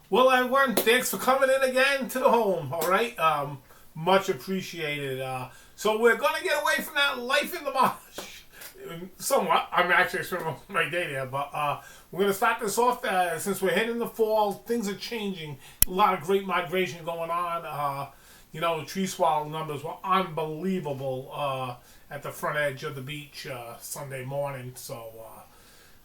Well, everyone, thanks for coming in again to the home. All right, much appreciated. So we're gonna get away from that life in the marsh, somewhat. I'm actually spending most of my day there, but we're gonna start this off. Since we're heading the fall, things are changing. A lot of great migration going on. Tree swallow numbers were unbelievable at the front edge of the beach Sunday morning. So.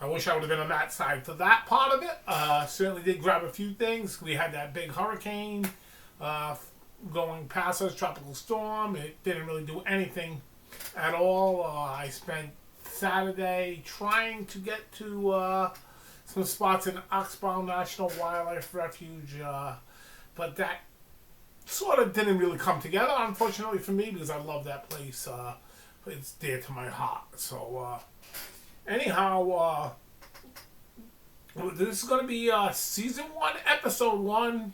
I wish I would have been on that side for that part of it. Certainly did grab a few things. We had that big hurricane going past us, tropical storm. It didn't really do anything at all. I spent Saturday trying to get to some spots in Oxbow National Wildlife Refuge, but that sort of didn't really come together, unfortunately for me, because I love that place. It's dear to my heart. So, anyhow, this is going to be season 1, episode 1,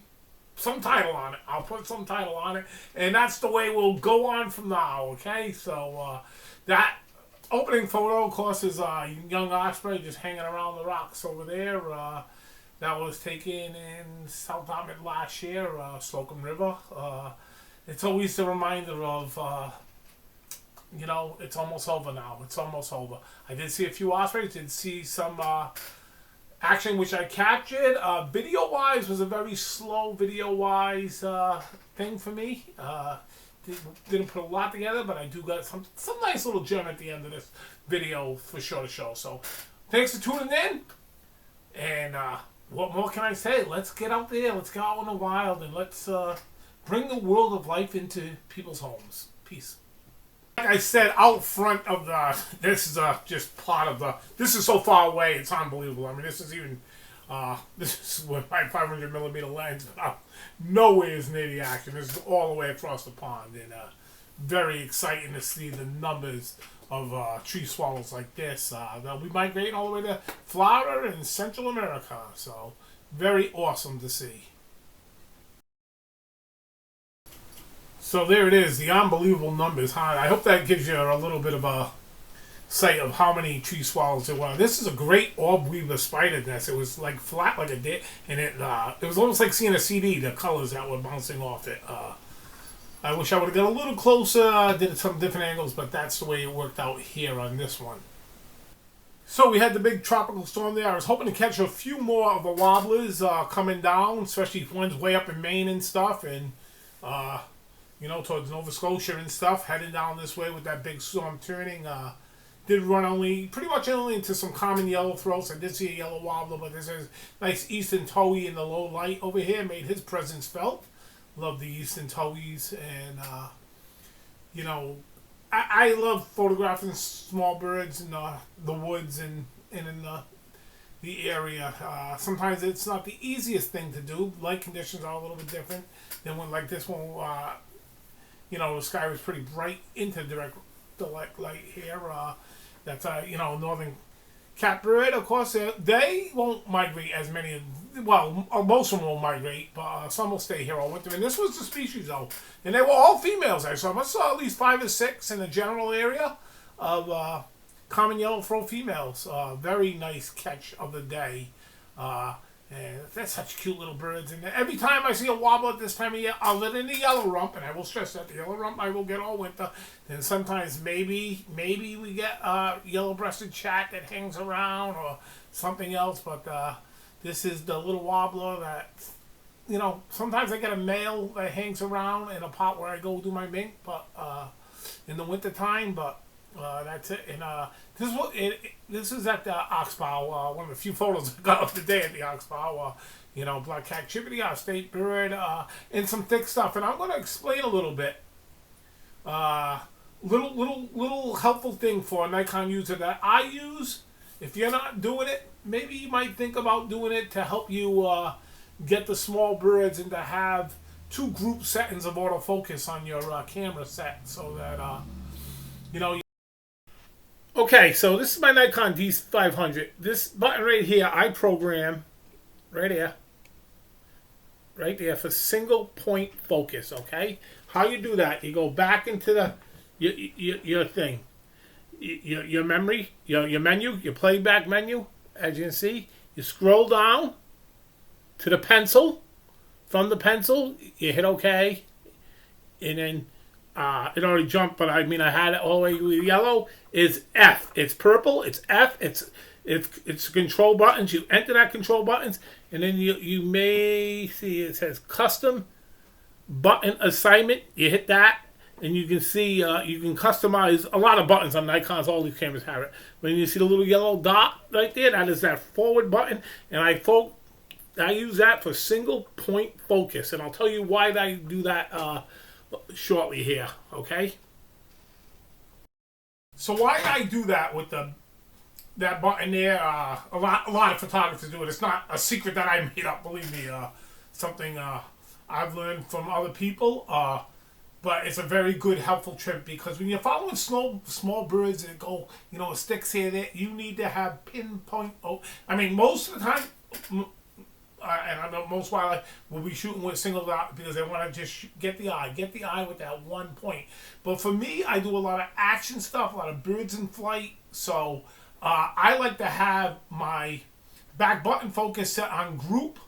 some title on it. I'll put some title on it, and that's the way we'll go on from now, okay? So, that opening photo, of course, is young osprey just hanging around the rocks over there. That was taken in South Ahmed last year, Slocum River. It's always a reminder of... it's almost over now. It's almost over. I did see a few ospreys. Did see some action which I captured. Video-wise was a very slow video-wise thing for me. Didn't put a lot together, but I do got some nice little gem at the end of this video for sure to show. So thanks for tuning in. And what more can I say? Let's get out there. Let's go out in the wild and let's bring the world of life into people's homes. Peace. Like I said, out front of this is just part of this is so far away, it's unbelievable. I mean, this is even, this is with my 500mm lens, but nowhere is near the action. This is all the way across the pond, and very exciting to see the numbers of tree swallows like this. They'll be migrating all the way to Florida and Central America, so very awesome to see. So there it is, the unbelievable numbers. I hope that gives you a little bit of a sight of how many tree swallows there were. This is a great orb weaver spider nest. It was like flat like a dick, and it was almost like seeing a CD, the colors that were bouncing off it. I wish I would have got a little closer, did some different angles, but that's the way it worked out here on this one. So we had the big tropical storm there. I was hoping to catch a few more of the wobblers coming down, especially ones way up in Maine and stuff, and towards Nova Scotia and stuff, heading down this way with that big storm turning. Did run pretty much only into some common yellow throats. I did see a yellow wobbler, but this is nice eastern towhee in the low light over here. Made his presence felt. Love the eastern towhees, and I love photographing small birds in the woods and in the area. Sometimes it's not the easiest thing to do. Light conditions are a little bit different than when like this one. The sky was pretty bright into direct light here. That's northern catbird. Of course, they won't migrate as many. Well, most of them won't migrate, but some will stay here all winter. And this was the species though, and they were all females. I saw at least 5 or 6 in the general area of common yellow throat females. Very nice catch of the day. And they're such cute little birds. And every time I see a wobbler at this time of year, other than the yellow rump, and I will stress that the yellow rump I will get all winter. Then sometimes maybe we get a yellow-breasted chat that hangs around or something else. But this is the little wobbler that, sometimes I get a male that hangs around in a pot where I go do my mink, but in the wintertime. But that's it. And this is at the Oxbow. One of the few photos I got of the day at the Oxbow. Black cat chippity, our state bird, and some thick stuff. And I'm going to explain a little bit. Little helpful thing for a Nikon user that I use. If you're not doing it, maybe you might think about doing it to help you get the small birds and to have 2 group settings of autofocus on your camera set, so that Okay, so this is my Nikon D500. This button right here, I program right there for single point focus. Okay, how you do that? You go back into your thing, your memory, your menu, your playback menu. As you can see, you scroll down, to the pencil. From the pencil, you hit OK, and then it already jumped, but I mean I had it all the way with yellow. Is F. It's purple. It's F. It's control buttons. You enter that control buttons, and then you may see it says custom button assignment. You hit that, and you can see you can customize a lot of buttons on Nikon's. All these cameras have it. When you see the little yellow dot right there, that is that forward button, and I use that for single point focus, and I'll tell you why I do that shortly here. Okay. So why I do that with that button there? A lot of photographers do it. It's not a secret that I made up. Believe me, something I've learned from other people. But it's a very good, helpful trick because when you're following small birds and go, sticks here, there, you need to have pinpoint. I mean, most of the time, and I know most wildlife will be shooting with single dot because they want to just get the eye with that one point. But for me, I do a lot of action stuff, a lot of birds in flight. So I like to have my back button focus set on group.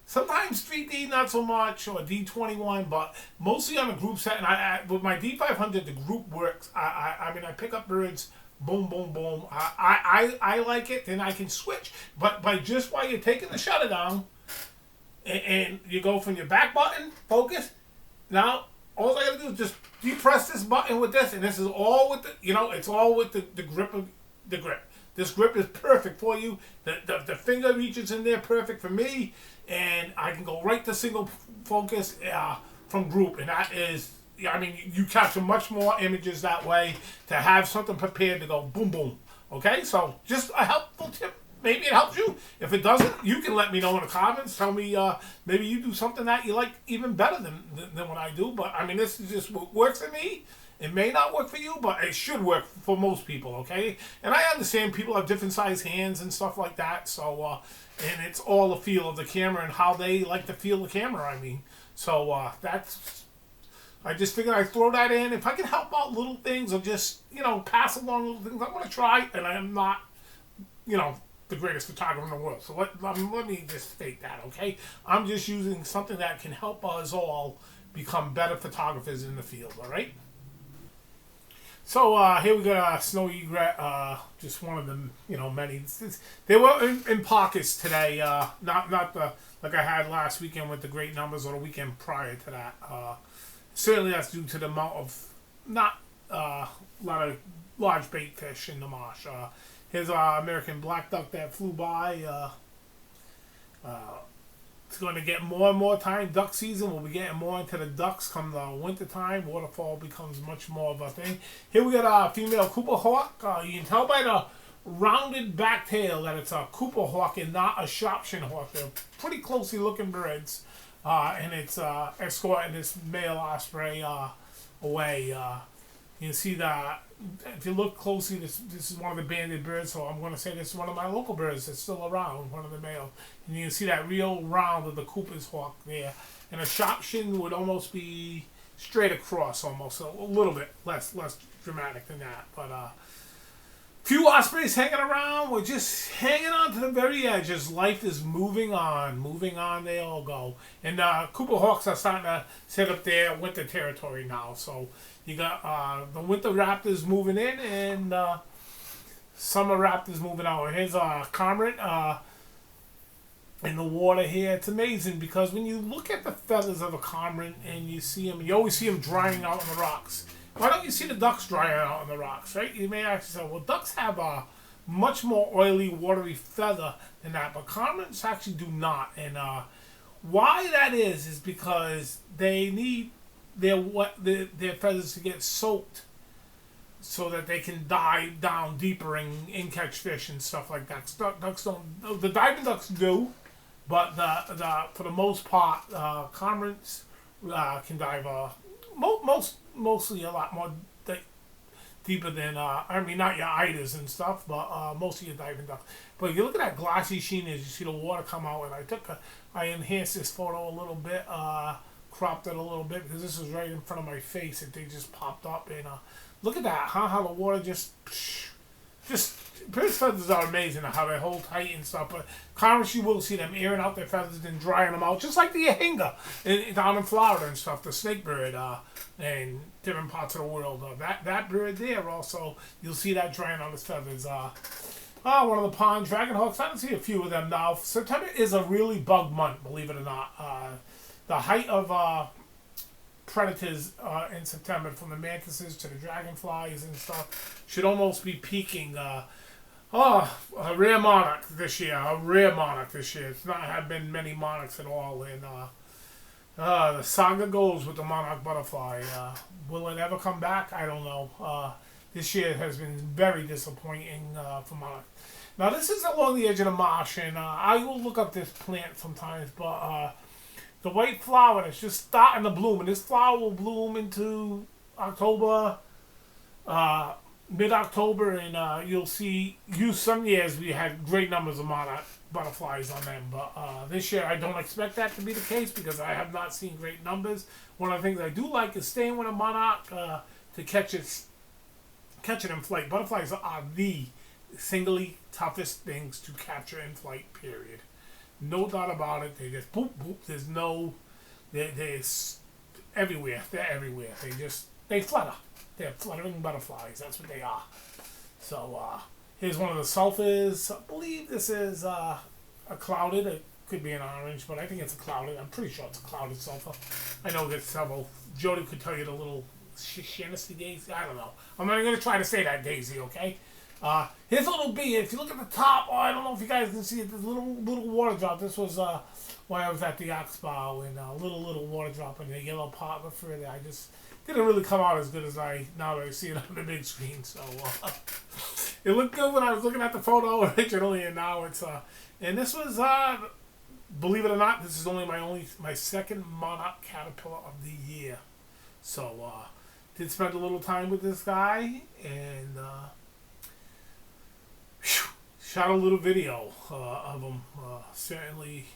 Sometimes 3D, not so much, or D21, but mostly on a group set. And with my D500, the group works. I mean, I pick up birds, boom, boom, boom. I like it, then I can switch. But while you're taking the shutter down, and you go from your back button, focus, now all I gotta do is just depress this button with this, and this is all with it's all with the grip of the grip. This grip is perfect for you. The finger reaches in there perfect for me, and I can go right to single focus from group, and that is, I mean, you capture much more images that way to have something prepared to go boom, boom. Okay, so just a helpful tip. Maybe it helps you. If it doesn't, you can let me know in the comments. Tell me maybe you do something that you like even better than what I do. But I mean, this is just what works for me. It may not work for you, but it should work for most people, okay? And I understand people have different size hands and stuff like that, so, and it's all the feel of the camera and how they like to feel the camera, I mean. So, I just figured I'd throw that in. If I can help out little things or just, pass along little things, I'm going to try, and I am not, the greatest photographer in the world. So let me just state that, okay? I'm just using something that can help us all become better photographers in the field, all right? So here we got a snow egret, just one of them, many. They were in pockets today, not the like I had last weekend with the great numbers or the weekend prior to that. Certainly that's due to the amount of not a lot of large bait fish in the marsh. Here's our American black duck that flew by. It's going to get more and more time. Duck season, we'll be getting more into the ducks come the winter time. Waterfall becomes much more of a thing. Here we got a female Cooper hawk. You can tell by the rounded back tail that it's a Cooper hawk and not a Shropshire hawk. They're pretty closely looking birds. And it's escorting this male osprey away. You can see that if you look closely, this is one of the banded birds, so I'm going to say this is one of my local birds that's still around, one of the males. And you can see that real round of the Cooper's hawk there. And a Shropshire would almost be straight across almost, so a little bit less dramatic than that. But few ospreys hanging around. We're just hanging on to the very edge as life is moving on, they all go. And Cooper hawks are starting to set up their winter territory now, so you got the winter raptors moving in and summer raptors moving out. And here's a cormorant in the water here. It's amazing because when you look at the feathers of a cormorant and you see them, you always see them drying out on the rocks. Why don't you see the ducks drying out on the rocks, right? You may ask yourself, well, ducks have a much more oily, watery feather than that, but cormorants actually do not. And why that is because they need their feathers to get soaked so that they can dive down deeper and catch fish and stuff like that. Ducks don't. The diving ducks do, but for the most part, cormorants can dive mostly a lot more deeper than I mean, not your eidas and stuff, but most of your diving ducks. But if you look at that glossy sheen as you see the water come out, and I enhanced this photo a little bit. Cropped it a little bit because this is right in front of my face and they just popped up and look at that, huh? How the water just Bird's feathers are amazing how they hold tight and stuff, but Congress, you will see them airing out their feathers and drying them out, just like the Yahinga down in Florida and stuff, the snake bird, and different parts of the world. That bird there also, you'll see that drying out his feathers. One of the pond dragonhawks, I don't see a few of them now. September is a really bug month, believe it or not. The height of predators in September, from the mantises to the dragonflies and stuff, should almost be peaking. A rare monarch this year. It's not have been many monarchs at all. And the saga goes with the monarch butterfly. Will it ever come back? I don't know. This year has been very disappointing for monarch. Now, this is along the edge of the marsh, and I will look up this plant sometimes, but the white flower that's just starting to bloom, and this flower will bloom into October, mid-October, and you'll see, some years we had great numbers of monarch butterflies on them, but this year I don't expect that to be the case because I have not seen great numbers. One of the things I do like is staying with a monarch to catch it in flight. Butterflies are the singly toughest things to capture in flight, period. No doubt about it. They just boop, boop. There's no... They're everywhere. They're everywhere. They flutter. They're fluttering butterflies. That's what they are. So, here's one of the sulfurs. I believe this is a clouded. It could be an orange, but I think it's a clouded. I'm pretty sure it's a clouded sulfur. I know there's several. Jody could tell you the little Shanesty daisy. I don't know. I'm not going to try to say that daisy, okay? Here's a little bee. If you look at the top, I don't know if you guys can see it. There's a little water drop. This was when I was at the Oxbow, and a little water drop in the yellow pot before there. I just didn't really come out as good as now that I see it on the big screen. So it looked good when I was looking at the photo originally, and now it's and this was believe it or not, this is my second monarch caterpillar of the year. So did spend a little time with this guy, and shot a little video of him. Certainly.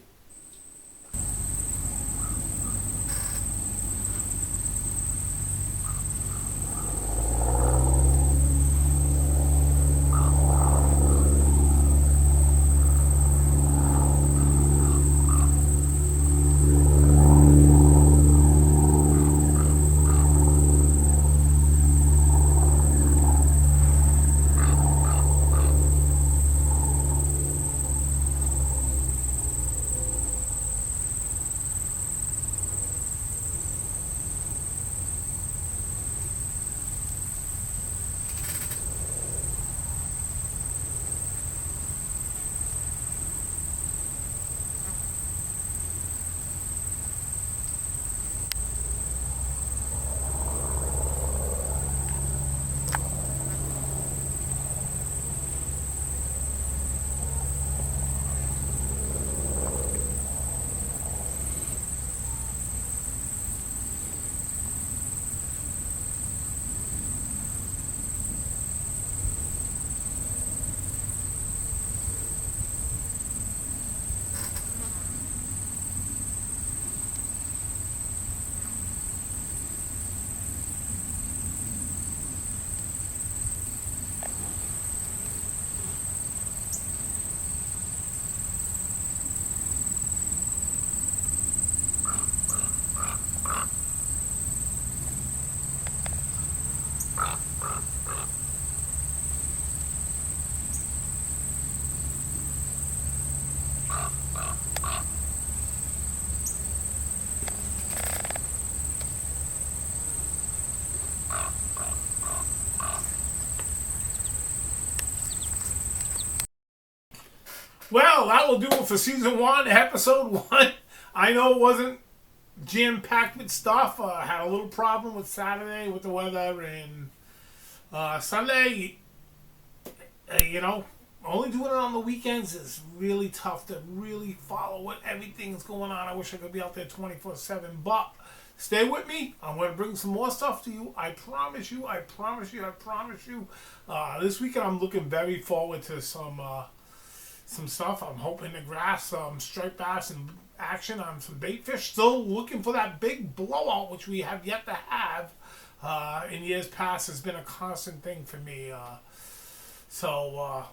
Well, that will do it for season 1, episode 1. I know it wasn't jam-packed with stuff. I had a little problem with Saturday with the weather, and Sunday, only doing it on the weekends is really tough to really follow what everything's going on. I wish I could be out there 24/7, but stay with me. I'm going to bring some more stuff to you. I promise you. This weekend I'm looking very forward to some stuff. I'm hoping to grasp some striped bass and action on some bait fish. Still looking for that big blowout, which we have yet to have. In years past, has been a constant thing for me. So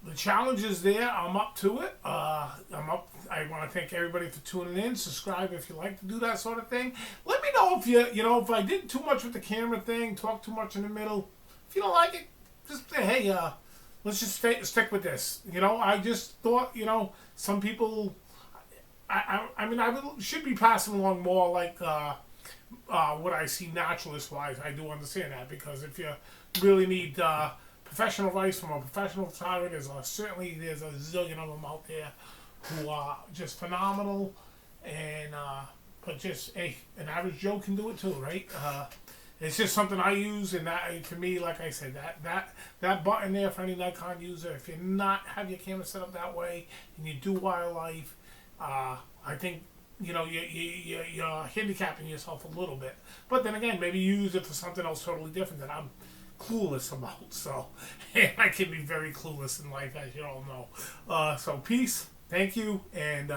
the challenge is there. I'm up to it. I'm up. I want to thank everybody for tuning in. Subscribe if you like to do that sort of thing. Let me know if if I did too much with the camera thing, talk too much in the middle. If you don't like it, just say, hey, let's just stick with this. I just thought, some people, should be passing along more like what I see naturalist wise. I do understand that, because if you really need professional advice from a professional photographer, there's a zillion of them out there who are just phenomenal, and but just, hey, an average Joe can do it too, right? It's just something I use, and that, for me, like I said, that button there for any Nikon user, if you're not have your camera set up that way and you do wildlife, I think you're handicapping yourself a little bit. But then again, maybe use it for something else totally different that I'm clueless about. So I can be very clueless in life, as you all know. So peace, thank you, and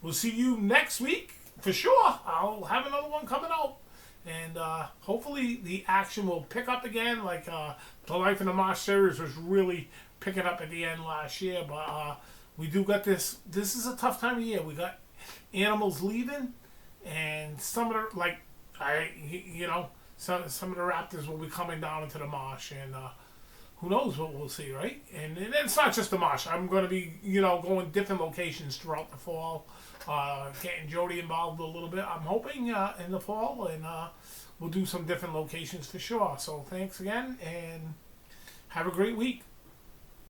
we'll see you next week for sure. I'll have another one coming out. And hopefully the action will pick up again, like the Life in the Marsh series was really picking up at the end last year. But we do got this. This is a tough time of year. We got animals leaving, and some of the some of the raptors will be coming down into the marsh, and who knows what we'll see, right? And it's not just the marsh. I'm going to be going different locations throughout the fall. Getting Jody involved a little bit, I'm hoping, in the fall, and we'll do some different locations for sure. So thanks again, and have a great week.